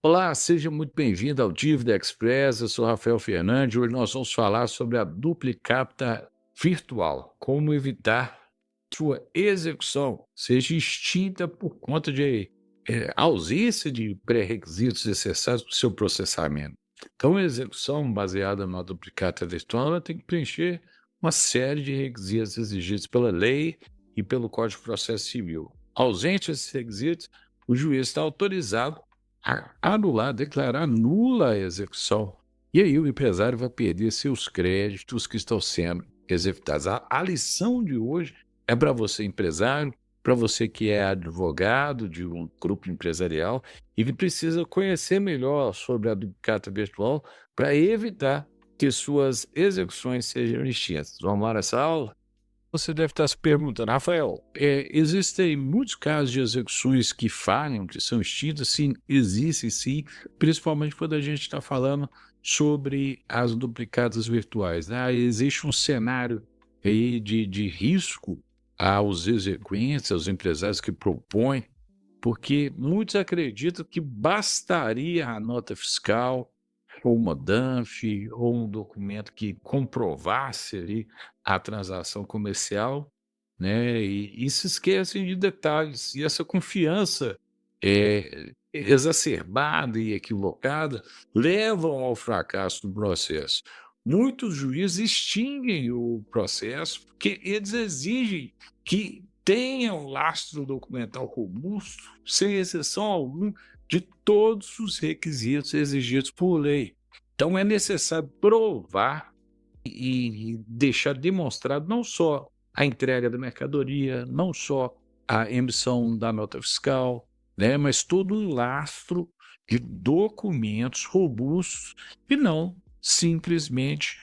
Olá, seja muito bem-vindo ao Dívida Express. Eu sou Rafael Fernandes. Hoje nós vamos falar sobre a duplicata virtual, como evitar que sua execução seja extinta por conta de ausência de pré-requisitos necessários para o seu processamento. Então, a execução baseada na duplicata virtual ela tem que preencher uma série de requisitos exigidos pela lei e pelo Código de Processo Civil. Ausente esses requisitos, o juiz está autorizado anular, declarar nula a execução. E aí o empresário vai perder seus créditos que estão sendo executados. A lição de hoje é para você, empresário, para você que é advogado de um grupo empresarial e que precisa conhecer melhor sobre a duplicata virtual para evitar que suas execuções sejam extintas. Vamos lá nessa aula? Você deve estar se perguntando, Rafael, existem muitos casos de execuções que falham, que são extintas? Sim, existem sim, principalmente quando a gente está falando sobre as duplicatas virtuais, né? Existe um cenário aí de risco aos exequentes, aos empresários que propõem, porque muitos acreditam que bastaria a nota fiscal, ou uma DANF, ou um documento que comprovasse ali a transação comercial, né, e se esquecem de detalhes. E essa confiança, exacerbada e equivocada levam ao fracasso do processo. Muitos juízes extinguem o processo porque eles exigem que tenha um lastro documental robusto, sem exceção alguma, de todos os requisitos exigidos por lei. Então é necessário provar e deixar demonstrado não só a entrega da mercadoria, não só a emissão da nota fiscal, né, mas todo o lastro de documentos robustos e não simplesmente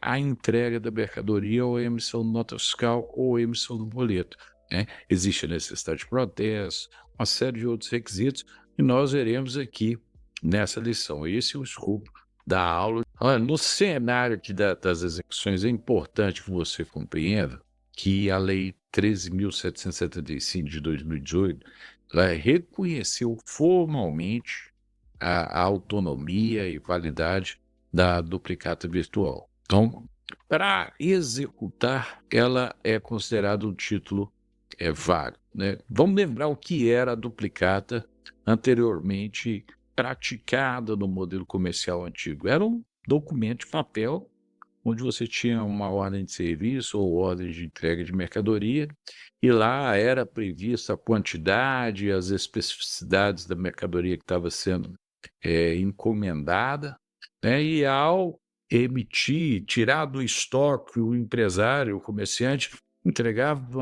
a entrega da mercadoria ou a emissão de nota fiscal ou a emissão do boleto, né? Existe a necessidade de protesto, uma série de outros requisitos e nós veremos aqui nessa lição. Esse é o escopo da aula. Olha, no cenário aqui das execuções, é importante que você compreenda que a Lei 13.775 de 2018 ela reconheceu formalmente a autonomia e validade da duplicata virtual. Então, para executar, ela é considerada um título válido, né? Vamos lembrar o que era a duplicata anteriormente praticada no modelo comercial antigo. Era um documento de papel onde você tinha uma ordem de serviço ou ordem de entrega de mercadoria, e lá era prevista a quantidade, as especificidades da mercadoria que estava sendo encomendada, né? E ao emitir, tirar do estoque, o empresário, o comerciante, entregava para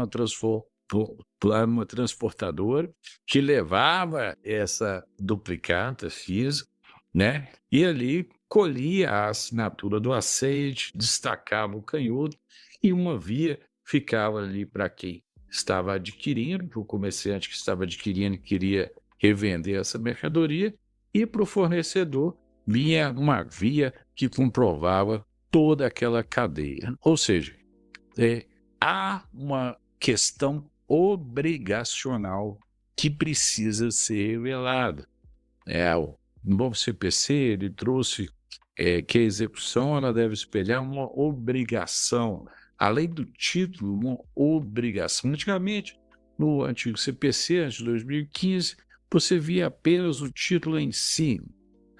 uma transportadora que levava essa duplicata física, né? E ali colhia a assinatura do aceite, destacava o canhoto e uma via ficava ali para quem estava adquirindo, para o comerciante que estava adquirindo e queria revender essa mercadoria, e para o fornecedor vinha uma via que comprovava toda aquela cadeia. Ou seja, há uma questão obrigacional que precisa ser revelada. O novo CPC ele trouxe que a execução ela deve espelhar uma obrigação, além do título, uma obrigação. Antigamente, no antigo CPC, antes de 2015, você via apenas o título em si,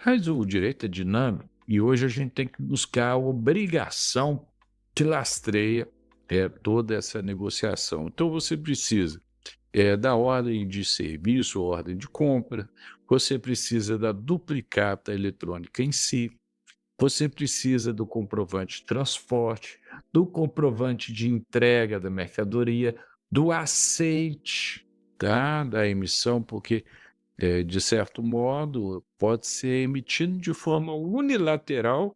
mas o direito é dinâmico e hoje a gente tem que buscar a obrigação que lastreia toda essa negociação. Então você precisa da ordem de serviço, ordem de compra, você precisa da duplicata eletrônica em si, você precisa do comprovante de transporte, do comprovante de entrega da mercadoria, do aceite, tá? Da emissão, porque, de certo modo, pode ser emitido de forma unilateral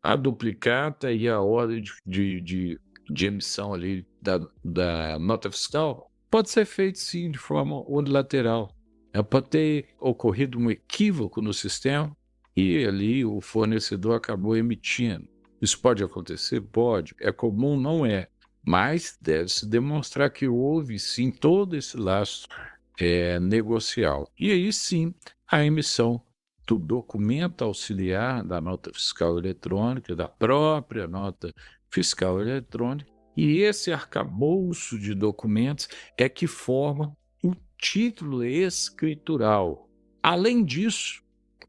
a duplicata e a ordem de emissão ali da nota fiscal, pode ser feito sim de forma unilateral. Pode ter ocorrido um equívoco no sistema e ali o fornecedor acabou emitindo. Isso pode acontecer? Pode. É comum? Não é. Mas deve-se demonstrar que houve sim todo esse laço negocial. E aí sim a emissão do documento auxiliar da nota fiscal eletrônica, da própria nota fiscal eletrônica, e esse arcabouço de documentos é que forma o título escritural. Além disso,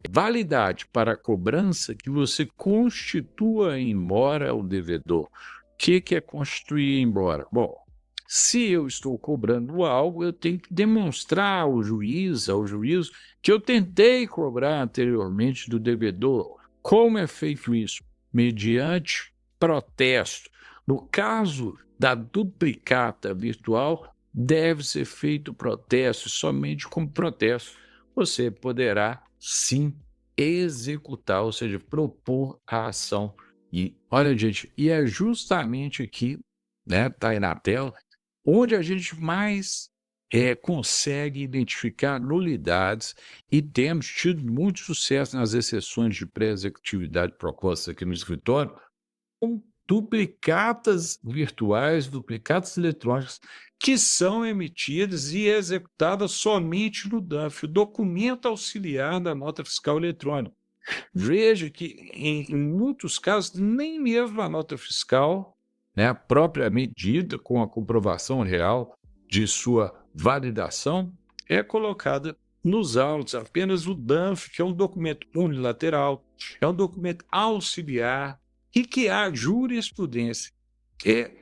validade para a cobrança que você constitua em mora ao devedor. O que é constituir em mora? Bom, se eu estou cobrando algo, eu tenho que demonstrar ao juízo, que eu tentei cobrar anteriormente do devedor. Como é feito isso? Mediante protesto. No caso da duplicata virtual, deve ser feito protesto, somente com protesto você poderá sim executar, ou seja, propor a ação. E olha, gente, e é justamente aqui, né, tá aí na tela, onde a gente mais consegue identificar nulidades e temos tido muito sucesso nas exceções de pré-executividade propostas aqui no escritório, com duplicatas virtuais, duplicatas eletrônicas, que são emitidas e executadas somente no DANF, o documento auxiliar da nota fiscal eletrônica. Veja que, em muitos casos, nem mesmo a nota fiscal, né, a própria medida com a comprovação real de sua validação, é colocada nos autos. Apenas o DANF, que é um documento unilateral, é um documento auxiliar, e que há jurisprudência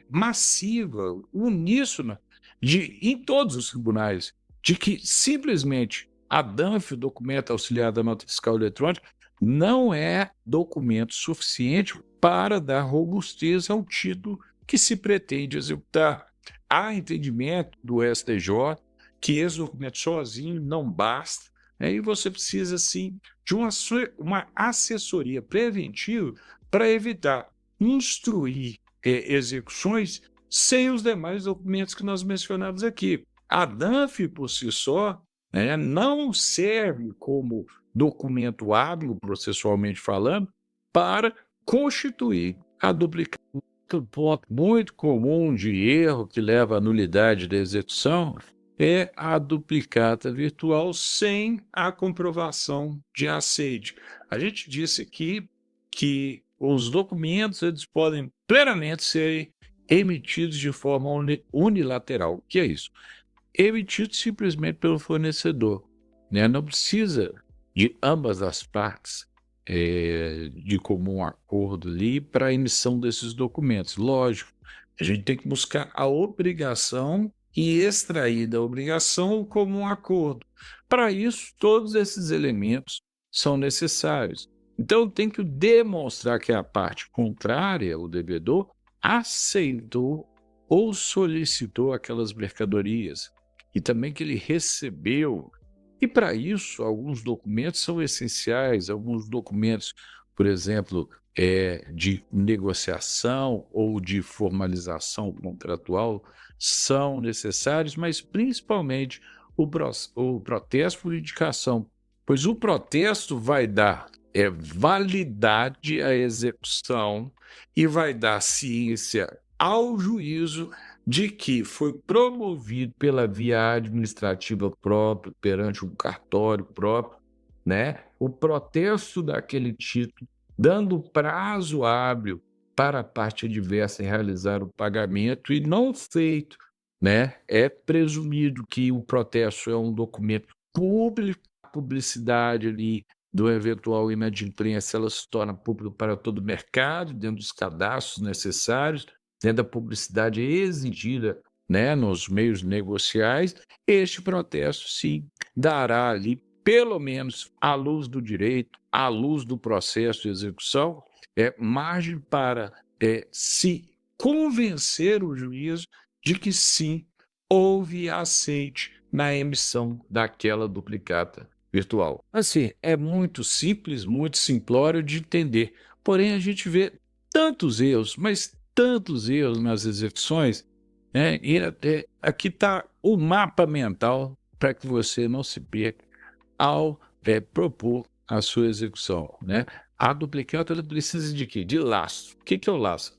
massiva, uníssona, em todos os tribunais, de que simplesmente a DANF, o documento auxiliar da nota fiscal eletrônica, não é documento suficiente para dar robustez ao título que se pretende executar. Há entendimento do STJ que esse documento sozinho não basta, e você precisa, sim, de uma assessoria preventiva para evitar instruir execuções sem os demais documentos que nós mencionamos aqui. A DANF, por si só, não serve como documento hábil, processualmente falando, para constituir a duplicata. Um ponto muito comum de erro que leva à nulidade da execução é a duplicata virtual sem a comprovação de aceite. A gente disse aqui que os documentos eles podem plenamente ser emitidos de forma unilateral. O que é isso? Emitido simplesmente pelo fornecedor, né? Não precisa de ambas as partes de comum acordo ali para a emissão desses documentos. Lógico, a gente tem que buscar a obrigação e extrair da obrigação o comum acordo. Para isso, todos esses elementos são necessários. Então, tem que demonstrar que a parte contrária, o devedor, aceitou ou solicitou aquelas mercadorias e também que ele recebeu. E para isso, alguns documentos são essenciais, alguns documentos, por exemplo, de negociação ou de formalização contratual são necessários, mas principalmente o protesto por indicação, pois o protesto vai dar validade à execução e vai dar ciência ao juízo de que foi promovido pela via administrativa própria, perante um cartório próprio, né, o protesto daquele título, dando prazo hábil para a parte adversa realizar o pagamento e não feito, né, é presumido que o protesto é um documento público, a publicidade ali do eventual inadimplência, ela se torna pública para todo o mercado, dentro dos cadastros necessários, dentro da publicidade exigida, né, nos meios negociais. Este protesto, sim, dará ali, pelo menos à luz do direito, à luz do processo de execução, margem para se convencer o juiz de que sim, houve aceite na emissão daquela duplicata virtual. Assim, é muito simples, muito simplório de entender. Porém, a gente vê tantos erros, mas tantos erros nas execuções, né? E aqui está o mapa mental para que você não se perca ao propor a sua execução, né? A duplicata ela precisa de quê? De lastro. O que é o lastro?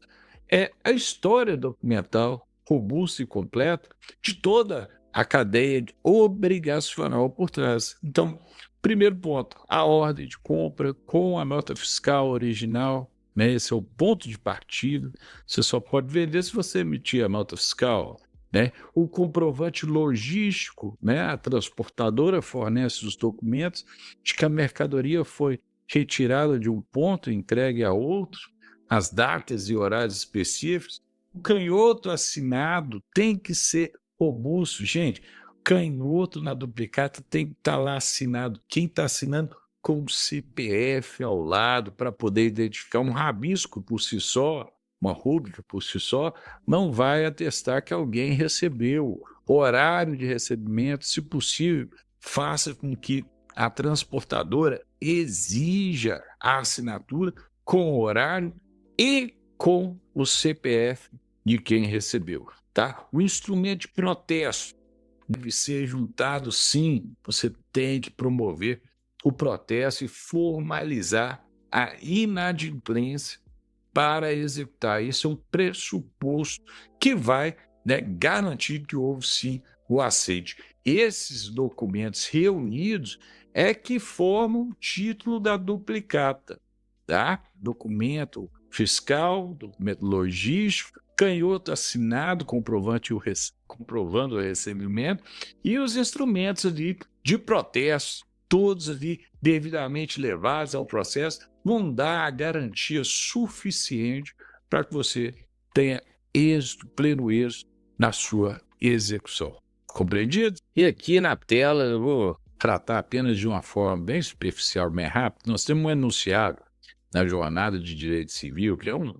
É a história documental robusta e completa de toda a cadeia obrigacional por trás. Então, primeiro ponto, a ordem de compra com a nota fiscal original, né? Esse é o ponto de partida. Você só pode vender se você emitir a nota fiscal, né? O comprovante logístico, né? A transportadora fornece os documentos de que a mercadoria foi retirada de um ponto e entregue a outro, as datas e horários específicos. O canhoto assinado tem que ser robusto. Gente, canhoto na duplicata tem que estar lá assinado. Quem está assinando com o CPF ao lado para poder identificar um rabisco por si só, uma rúbrica por si só, não vai atestar que alguém recebeu. Horário de recebimento, se possível, faça com que a transportadora exija a assinatura com o horário e com o CPF de quem recebeu, tá? O instrumento de protesto deve ser juntado, sim. Você tem que promover o protesto e formalizar a inadimplência para executar. Isso é um pressuposto que vai, né, garantir que houve, sim, o aceite. Esses documentos reunidos é que formam o título da duplicata, tá? Documento fiscal, documento logístico, canhoto assinado, comprovando o recebimento, e os instrumentos ali de protesto, todos ali devidamente levados ao processo, vão dar a garantia suficiente para que você tenha êxito, pleno êxito na sua execução. Compreendido? E aqui na tela eu vou tratar apenas de uma forma bem superficial, bem rápida. Nós temos um enunciado na Jornada de Direito Civil, que é um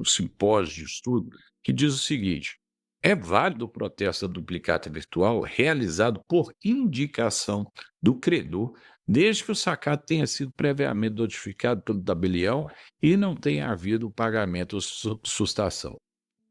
simpósio de estudo, que diz o seguinte: é válido o protesto da duplicata virtual realizado por indicação do credor, desde que o sacado tenha sido previamente notificado pelo tabelião e não tenha havido o pagamento ou sustação.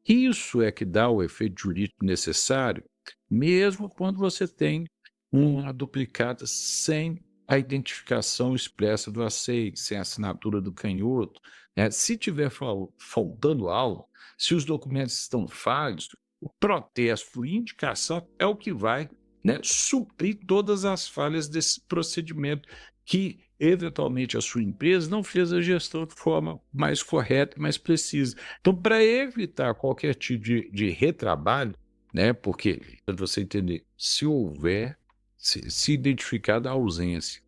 Isso é que dá o efeito jurídico necessário, mesmo quando você tem uma duplicata sem a identificação expressa do aceite, sem a assinatura do canhoto, né? Se tiver faltando algo, se os documentos estão falhos, o protesto por indicação é o que vai, né, suprir todas as falhas desse procedimento que, eventualmente, a sua empresa não fez a gestão de forma mais correta e mais precisa. Então, para evitar qualquer tipo de retrabalho, né, porque, para você entender, se houver, se identificada a ausência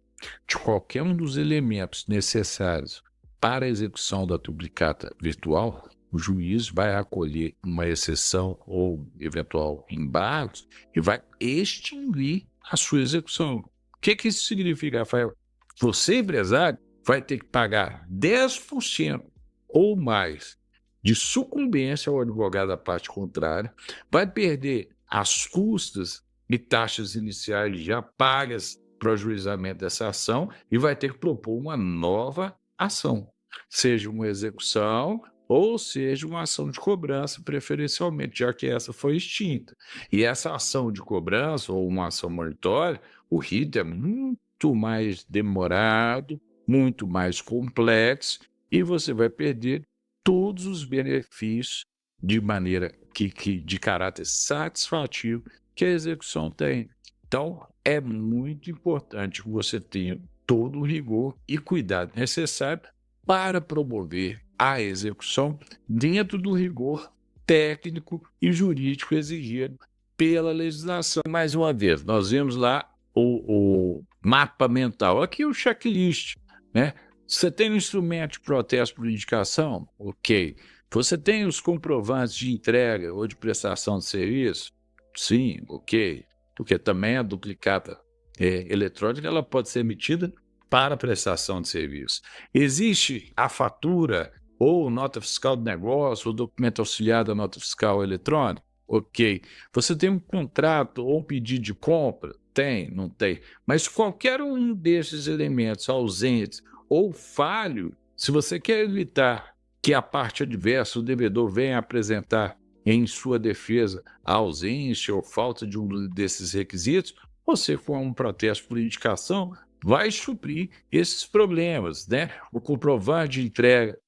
de qualquer um dos elementos necessários para a execução da duplicata virtual, o juiz vai acolher uma exceção ou eventual embargo e vai extinguir a sua execução. O que isso significa, Rafael? Você, empresário, vai ter que pagar 10% ou mais de sucumbência ao advogado da parte contrária, vai perder as custas e taxas iniciais já pagas para o ajuizamento dessa ação e vai ter que propor uma nova ação, seja uma execução ou seja uma ação de cobrança, preferencialmente, já que essa foi extinta. E essa ação de cobrança ou uma ação monitória, o rito é muito mais demorado, muito mais complexo, e você vai perder todos os benefícios de maneira de caráter satisfativo que a execução tem. Então, é muito importante que você tenha todo o rigor e cuidado necessário para promover a execução dentro do rigor técnico e jurídico exigido pela legislação. Mais uma vez, nós vemos lá o mapa mental, aqui o checklist, né? Você tem um instrumento de protesto por indicação? Ok. Você tem os comprovantes de entrega ou de prestação de serviço? Sim, ok. Porque também a duplicata eletrônica ela pode ser emitida para prestação de serviço. Existe a fatura ou nota fiscal do negócio ou documento auxiliar da nota fiscal eletrônica? Ok. Você tem um contrato ou um pedido de compra? Tem, não tem. Mas qualquer um desses elementos ausentes ou falho, se você quer evitar que a parte adversa, o devedor, venha apresentar em sua defesa a ausência ou falta de um desses requisitos, você, com um protesto por indicação, vai suprir esses problemas, né? O comprovante de entrega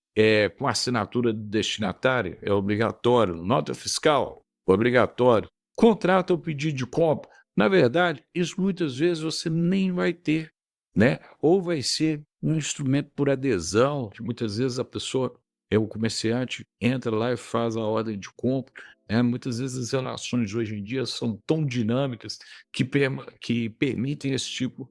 com assinatura do destinatário é obrigatório, nota fiscal obrigatório, contrata o pedido de compra. Na verdade, isso muitas vezes você nem vai ter, né? Ou vai ser um instrumento por adesão, que muitas vezes a pessoa, o comerciante, entra lá e faz a ordem de compra, né? Muitas vezes as relações hoje em dia são tão dinâmicas que permitem esse tipo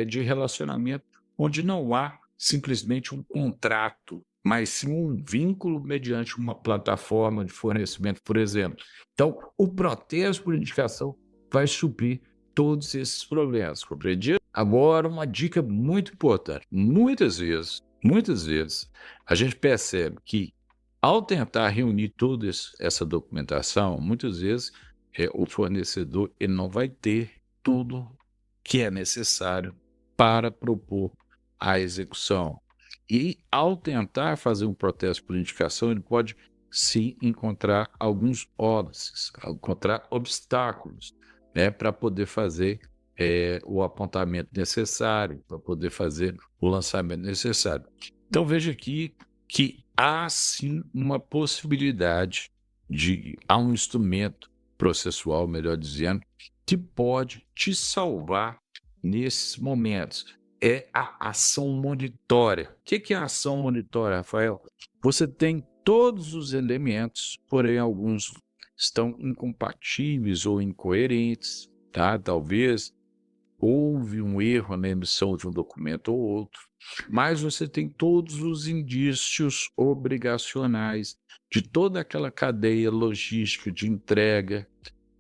de relacionamento, onde não há simplesmente um contrato, mas sim um vínculo mediante uma plataforma de fornecimento, por exemplo. Então, o protesto por indicação vai suprir todos esses problemas, compreendido? Agora, uma dica muito importante. Muitas vezes, a gente percebe que, ao tentar reunir toda essa documentação, muitas vezes o fornecedor ele não vai ter tudo que é necessário para propor a execução. E, ao tentar fazer um protesto por indicação, ele pode se encontrar alguns óbices, encontrar obstáculos, né, para poder fazer o apontamento necessário, para poder fazer o lançamento necessário. Então, veja aqui que há sim uma possibilidade há um instrumento processual, melhor dizendo, que pode te salvar nesses momentos. É a ação monitória. O que é a ação monitória, Rafael? Você tem todos os elementos, porém alguns estão incompatíveis ou incoerentes, tá? Talvez houve um erro na emissão de um documento ou outro, mas você tem todos os indícios obrigacionais de toda aquela cadeia logística de entrega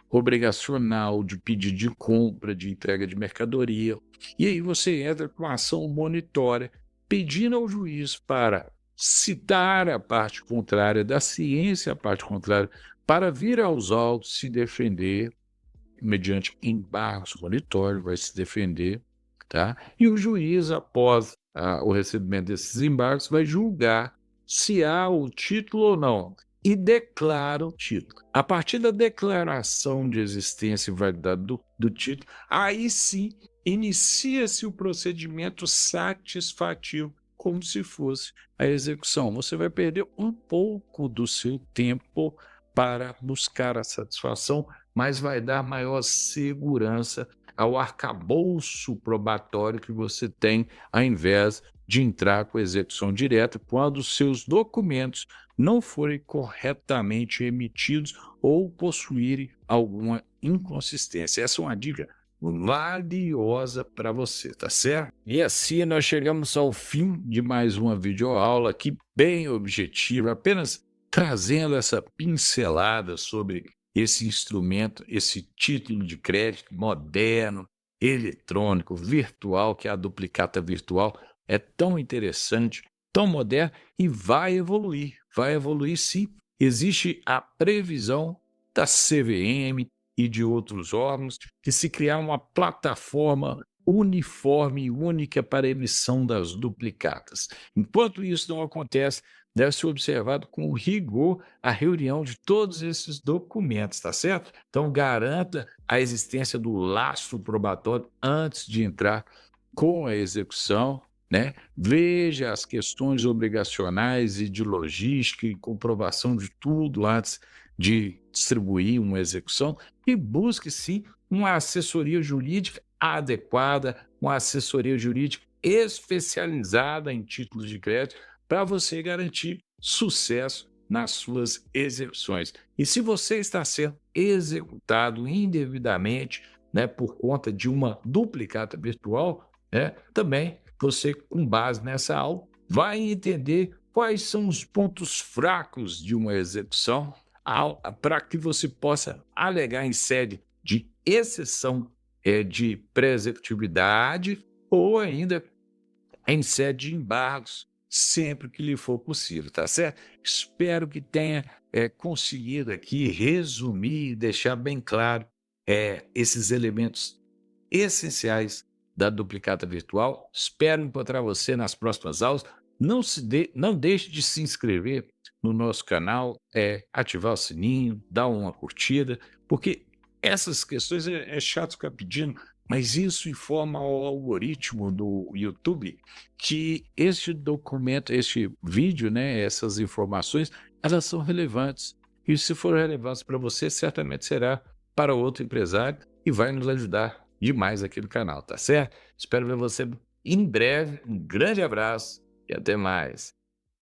obrigacional, de pedido de compra, de entrega de mercadoria. E aí você entra com a ação monitória, pedindo ao juiz para citar a parte contrária, da ciência a parte contrária, para vir aos autos se defender, mediante embargos monitórios, vai se defender, tá? E o juiz, após o recebimento desses embargos, vai julgar se há o título ou não e declara o título. A partir da declaração de existência e validade do título, aí sim inicia-se o procedimento satisfativo, como se fosse a execução. Você vai perder um pouco do seu tempo para buscar a satisfação, mas vai dar maior segurança ao arcabouço probatório que você tem, ao invés de entrar com a execução direta quando os seus documentos não forem corretamente emitidos ou possuírem alguma inconsistência. Essa é uma dica valiosa para você, tá certo? E assim nós chegamos ao fim de mais uma videoaula aqui bem objetiva, apenas trazendo essa pincelada sobre esse instrumento, esse título de crédito moderno, eletrônico, virtual, que é a duplicata virtual, é tão interessante, tão moderno e vai evoluir sim. Existe a previsão da CVM e de outros órgãos de se criar uma plataforma uniforme e única para a emissão das duplicatas. Enquanto isso não acontece, deve ser observado com rigor a reunião de todos esses documentos, tá certo? Então, garanta a existência do lastro probatório antes de entrar com a execução, né? Veja as questões obrigacionais e de logística e comprovação de tudo antes de distribuir uma execução e busque, sim, uma assessoria jurídica adequada, uma assessoria jurídica especializada em títulos de crédito, para você garantir sucesso nas suas execuções. E se você está sendo executado indevidamente, né, por conta de uma duplicata virtual, né, também você, com base nessa aula, vai entender quais são os pontos fracos de uma execução para que você possa alegar em sede de exceção de pré-executividade ou ainda em sede de embargos, sempre que lhe for possível, tá certo? Espero que tenha conseguido aqui resumir e deixar bem claro esses elementos essenciais da duplicata virtual. Espero encontrar você nas próximas aulas. Não deixe de se inscrever no nosso canal, ativar o sininho, dar uma curtida, porque essas questões é chato ficar pedindo, mas isso informa ao algoritmo do YouTube que este documento, este vídeo, né, essas informações, elas são relevantes. E se for relevante para você, certamente será para outro empresário e vai nos ajudar demais aqui no canal, tá certo? Espero ver você em breve. Um grande abraço e até mais.